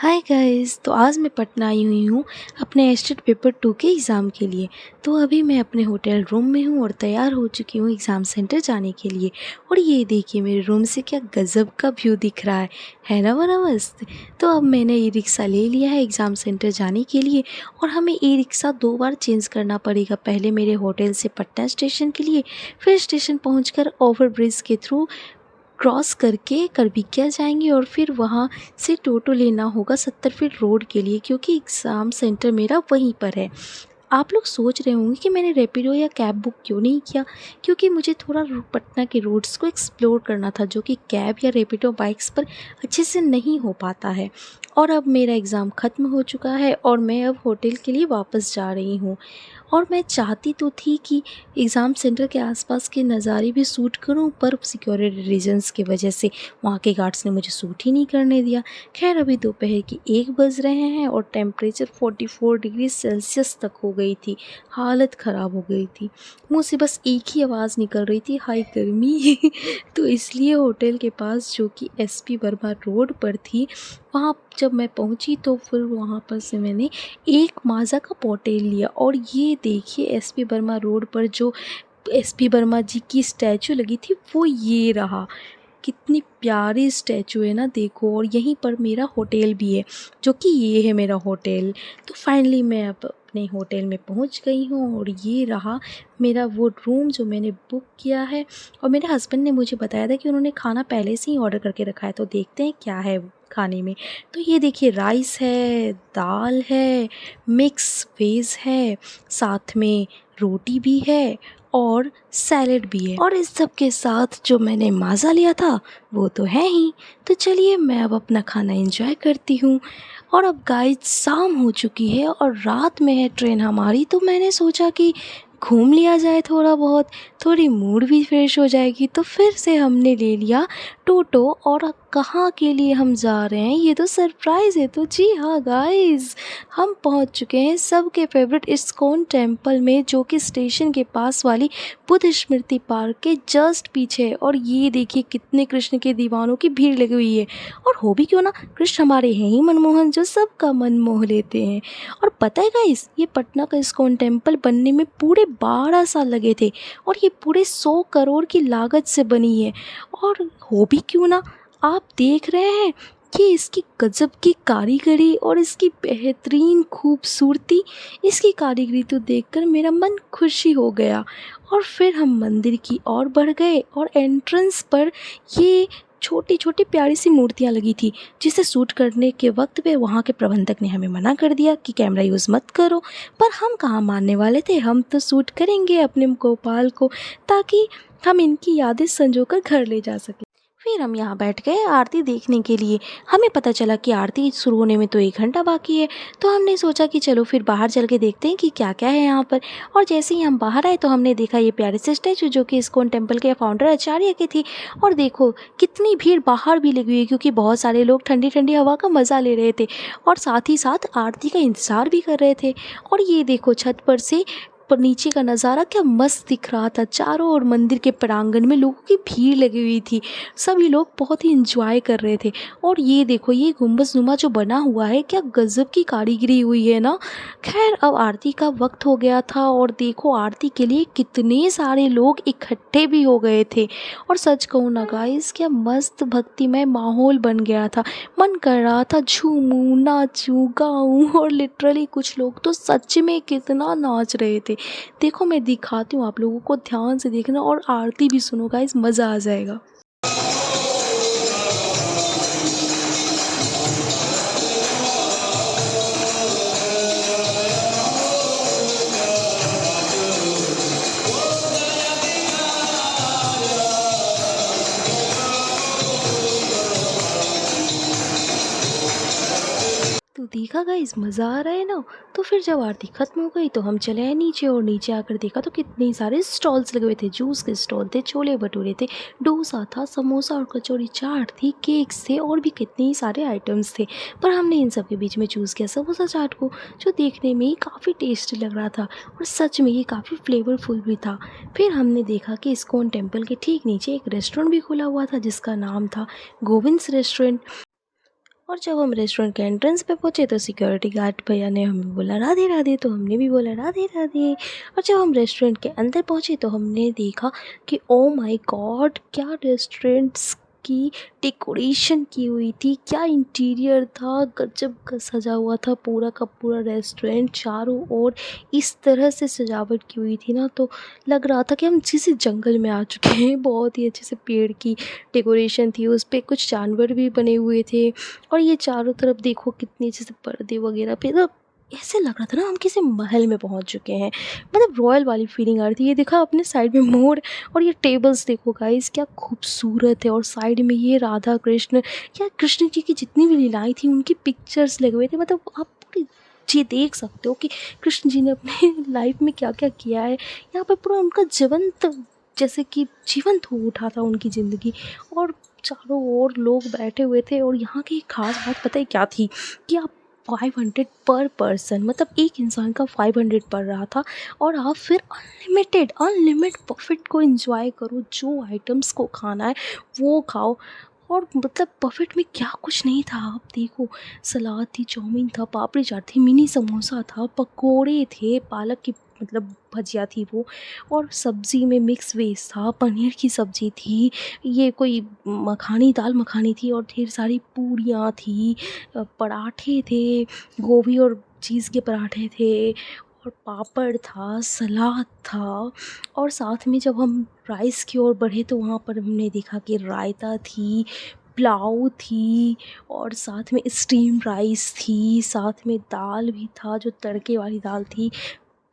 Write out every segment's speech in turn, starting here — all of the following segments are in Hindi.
Hi guys. तो आज मैं पटना आई हुई हूँ अपने एस्टेट पेपर 2 के एग्ज़ाम के लिए। तो अभी मैं अपने होटल रूम में हूँ और तैयार हो चुकी हूँ एग्ज़ाम सेंटर जाने के लिए। और ये देखिए मेरे रूम से क्या गज़ब का व्यू दिख रहा है ना बड़ा मस्त। तो अब मैंने ई रिक्शा ले लिया है एग्ज़ाम सेंटर जाने के लिए और हमें ई रिक्शा 2 बार चेंज करना पड़ेगा। पहले मेरे होटल से पटना स्टेशन के लिए, फिर स्टेशन पहुँचकर ओवर ब्रिज के थ्रू क्रॉस करके करभिकिया जाएंगे और फिर वहाँ से टोटो लेना होगा 70 फीट रोड के लिए, क्योंकि एग्ज़ाम सेंटर मेरा वहीं पर है। आप लोग सोच रहे होंगे कि मैंने रैपिडो या कैब बुक क्यों नहीं किया, क्योंकि मुझे थोड़ा पटना के रोड्स को एक्सप्लोर करना था, जो कि कैब या रैपिडो बाइक्स पर अच्छे से नहीं हो पाता है। और अब मेरा एग्ज़ाम ख़त्म हो चुका है और मैं अब होटल के लिए वापस जा रही हूँ। और मैं चाहती तो थी कि एग्ज़ाम सेंटर के आसपास के नज़ारे भी शूट करूं, पर सिक्योरिटी रीजंस की वजह से वहाँ के गार्ड्स ने मुझे शूट ही नहीं करने दिया। खैर अभी दोपहर के 1 बज रहे हैं और टेम्परेचर 44 डिग्री सेल्सियस तक हो गई थी। हालत ख़राब हो गई थी। मुँह से बस एक ही आवाज़ निकल रही थी, हाय गर्मी। तो इसलिए होटल के पास, जो कि एसपी वर्मा रोड पर थी, वहाँ जब मैं पहुँची तो फिर वहाँ पर से मैंने एक माज़ा का बॉटल लिया। और ये देखिए एसपी वर्मा रोड पर जो एसपी वर्मा जी की स्टैचू लगी थी वो ये रहा। कितनी प्यारी स्टैचू है ना, देखो। और यहीं पर मेरा होटल भी है, जो कि ये है मेरा होटल। तो फाइनली मैं अब अपने होटल में पहुंच गई हूं और ये रहा मेरा वो रूम जो मैंने बुक किया है। और मेरे हस्बैंड ने मुझे बताया था कि उन्होंने खाना पहले से ही ऑर्डर करके रखा है। तो देखते हैं क्या है खाने में। तो ये देखिए राइस है, दाल है, मिक्स वेज है, साथ में रोटी भी है और सैलेड भी है। और इस सब के साथ जो मैंने माज़ा लिया था वो तो है ही। तो चलिए मैं अब अपना खाना एंजॉय करती हूँ। और अब गाइस शाम हो चुकी है और रात में है ट्रेन हमारी। तो मैंने सोचा कि घूम लिया जाए थोड़ा बहुत, थोड़ी मूड भी फ्रेश हो जाएगी। तो फिर से हमने ले लिया टोटो। और कहाँ के लिए हम जा रहे हैं ये तो सरप्राइज़ है। तो जी हाँ गाइस, हम पहुंच चुके हैं सबके फेवरेट इस्कॉन टेम्पल में, जो कि स्टेशन के पास वाली बुद्ध स्मृति पार्क के जस्ट पीछे है। और ये देखिए कितने कृष्ण के दीवानों की भीड़ लगी हुई है। और हो भी क्यों ना, कृष्ण हमारे हैं ही मनमोहन, जो सबका मन मोह लेते हैं। और पता है गाइस, ये पटना का इस्कॉन टेम्पल बनने में पूरे 12 साल लगे थे और ये पूरे 100 करोड़ की लागत से बनी है। और हो भी क्यों ना, आप देख रहे हैं कि इसकी गजब की कारीगरी और इसकी बेहतरीन खूबसूरती, इसकी कारीगरी तो देखकर मेरा मन खुशी हो गया। और फिर हम मंदिर की ओर बढ़ गए और एंट्रेंस पर ये छोटी छोटी प्यारी सी मूर्तियाँ लगी थी, जिसे शूट करने के वक्त पे वहाँ के प्रबंधक ने हमें मना कर दिया कि कैमरा यूज़ मत करो। पर हम कहाँ मानने वाले थे, हम तो शूट करेंगे अपने गोपाल को, ताकि हम इनकी यादें संजोकर घर ले जा सकें। फिर हम यहाँ बैठ गए आरती देखने के लिए। हमें पता चला कि आरती शुरू होने में तो 1 घंटा बाकी है। तो हमने सोचा कि चलो फिर बाहर चल के देखते हैं कि क्या क्या है यहाँ पर। और जैसे ही हम बाहर आए तो हमने देखा ये प्यारे से स्टैचू, जो कि इस्कॉन टेम्पल के फाउंडर आचार्य की थी। और देखो कितनी भीड़ बाहर भी लगी हुई है, क्योंकि बहुत सारे लोग ठंडी ठंडी हवा का मज़ा ले रहे थे और साथ ही साथ आरती का इंतज़ार भी कर रहे थे। और ये देखो छत पर से पर नीचे का नज़ारा क्या मस्त दिख रहा था। चारों ओर मंदिर के प्रांगण में लोगों की भीड़ लगी हुई थी, सभी लोग बहुत ही एंजॉय कर रहे थे। और ये देखो ये गुंबज नुमा जो बना हुआ है, क्या गजब की कारीगरी हुई है ना। खैर अब आरती का वक्त हो गया था और देखो आरती के लिए कितने सारे लोग इकट्ठे भी हो गए थे। और सच कहूँ ना गाइस, क्या मस्त भक्तिमय माहौल बन गया था। मन कर रहा था झूमूं, नाचूं, गाऊं। और लिटरली कुछ लोग तो सच में कितना नाच रहे थे। देखो मैं दिखाती हूँ आप लोगों को, ध्यान से देखना और आरती भी सुनो गाइस, मज़ा आ जाएगा। तो देखा गाइस, मज़ा आ रहा है ना। तो फिर जब आरती ख़त्म हो गई तो हम चले आए नीचे और नीचे आकर देखा तो कितने सारे स्टॉल्स लगे हुए थे। जूस के स्टॉल थे, छोले भटूरे थे, डोसा था, समोसा और कचौड़ी चाट थी, केक्स थे और भी कितने सारे आइटम्स थे। पर हमने इन सब के बीच में चूज़ किया समोसा चाट को, जो देखने में ही काफ़ी टेस्टी लग रहा था और सच में ये काफ़ी फ्लेवरफुल भी था। फिर हमने देखा कि इस्कॉन टेम्पल के ठीक नीचे एक रेस्टोरेंट भी खुला हुआ था, जिसका नाम था गोविंद्स रेस्टोरेंट। और जब हम रेस्टोरेंट के एंट्रेंस पे पहुँचे तो सिक्योरिटी गार्ड भैया ने हमें बोला राधे राधे, तो हमने भी बोला राधे राधे। और जब हम रेस्टोरेंट के अंदर पहुँचे तो हमने देखा कि ओ माय गॉड, क्या रेस्टोरेंट्स की डेकोरेशन की हुई थी, क्या इंटीरियर था, गजब का सजा हुआ था पूरा का पूरा रेस्टोरेंट। चारों ओर इस तरह से सजावट की हुई थी ना, तो लग रहा था कि हम किसी जंगल में आ चुके हैं। बहुत ही अच्छे से पेड़ की डेकोरेशन थी, उस पे कुछ जानवर भी बने हुए थे। और ये चारों तरफ देखो कितनी अच्छे से पर्दे वगैरह पे, तो ऐसे लग रहा था ना हम किसी महल में पहुंच चुके हैं। मतलब रॉयल वाली फीलिंग आ रही थी। ये देखा अपने साइड में मोर, और ये टेबल्स देखो गाइस क्या खूबसूरत है। और साइड में ये राधा कृष्ण या कृष्ण जी की जितनी भी लीलाएं थी उनकी पिक्चर्स लगे हुए थे। मतलब आप पूरी ये देख सकते हो कि कृष्ण जी ने अपने लाइफ में क्या क्या किया है। यहाँ पर पूरा उनका जीवंत, जैसे कि जीवंत हो उठा था उनकी ज़िंदगी। और चारों ओर लोग बैठे हुए थे। और यहाँ की एक खास बात पता है क्या थी, कि आप 500 पर पर्सन, मतलब एक इंसान का 500 पड़ रहा था। और आप फिर अनलिमिट बफेट को एंजॉय करो, जो आइटम्स को खाना है वो खाओ। और मतलब बफेट में क्या कुछ नहीं था, आप देखो, सलाद थी, चाउमीन था, पापड़ी चाट थी, मिनी समोसा था, पकोड़े थे, पालक की मतलब भजिया थी वो। और सब्ज़ी में मिक्स वेज था, पनीर की सब्ज़ी थी, ये कोई मखानी, दाल मखानी थी, और ढेर सारी पूड़ियाँ थी, पराठे थे, गोभी और चीज़ के पराठे थे, और पापड़ था, सलाद था। और साथ में जब हम राइस की ओर बढ़े तो वहाँ पर हमने देखा कि रायता थी, पुलाव थी, और साथ में स्टीम राइस थी, साथ में दाल भी था जो तड़के वाली दाल थी,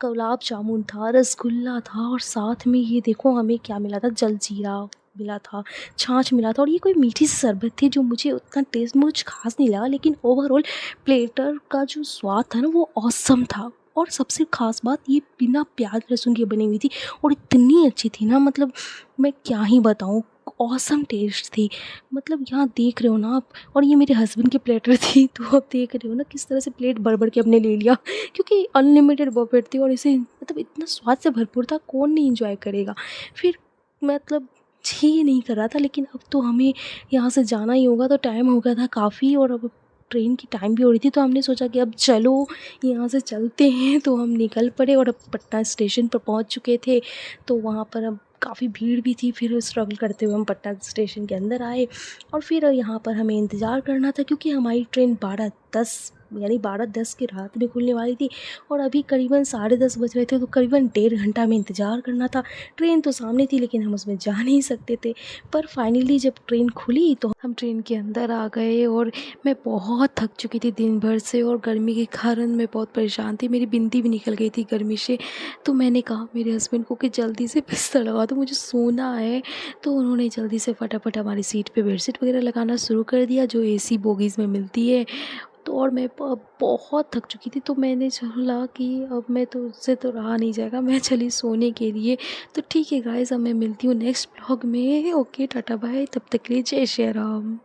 गुलाब जामुन था, रसगुल्ला था, और साथ में ये देखो हमें क्या मिला था, जलजीरा मिला था, छाछ मिला था, और ये कोई मीठी सी शरबत थी जो मुझे उतना टेस्ट में कुछ खास नहीं लगा। लेकिन ओवरऑल प्लेटर का जो स्वाद था ना वो ऑसम था। और सबसे ख़ास बात, ये बिना प्याज लहसुन की बनी हुई थी और इतनी अच्छी थी ना, मतलब मैं क्या ही बताऊँ, ऑसम टेस्ट थी। मतलब यहाँ देख रहे हो ना आप, और ये मेरे हस्बैंड की प्लेटर थी, तो आप देख रहे हो ना किस तरह से प्लेट भर भर के अपने ले लिया, क्योंकि अनलिमिटेड बफेट थी और इसे मतलब इतना स्वाद से भरपूर था, कौन नहीं इंजॉय करेगा। फिर मतलब जी नहीं कर रहा था, लेकिन अब तो हमें यहाँ से जाना ही होगा, तो टाइम हो गया था काफ़ी, और अब ट्रेन की टाइम भी हो रही थी, तो हमने सोचा कि अब चलो यहाँ से चलते हैं। तो हम निकल पड़े और अब पटना स्टेशन पर पहुँच चुके थे। तो वहाँ पर अब काफ़ी भीड़ भी थी, फिर स्ट्रगल करते हुए हम पटना स्टेशन के अंदर आए। और फिर यहाँ पर हमें इंतज़ार करना था, क्योंकि हमारी ट्रेन 12:10 यानी 12:10 की रात में खुलने वाली थी। और अभी करीबन 10:30 बज रहे थे, तो करीबन 1.5 घंटा हमें इंतज़ार करना था। ट्रेन तो सामने थी लेकिन हम उसमें जा नहीं सकते थे। पर फाइनली जब ट्रेन खुली तो हम ट्रेन के अंदर आ गए। और मैं बहुत थक चुकी थी दिन भर से, और गर्मी के कारण मैं बहुत परेशान थी, मेरी बिंदी भी निकल गई थी गर्मी से। तो मैंने कहा मेरे हस्बैंड को कि जल्दी से बिस्तर लगा दो, मुझे सोना है। तो उन्होंने जल्दी से फटाफट हमारी सीट पे बेडशीट वगैरह लगाना शुरू कर दिया, जो एसी बोगीज़ में मिलती है। तो और मैं बहुत थक चुकी थी, तो मैंने चला कि अब मैं तो उससे तो रहा नहीं जाएगा, मैं चली सोने के लिए। तो ठीक है गाइस, अब मैं मिलती हूँ नेक्स्ट ब्लॉग में। ओके, टाटा बाय, तब तक के लिए जय श्री राम।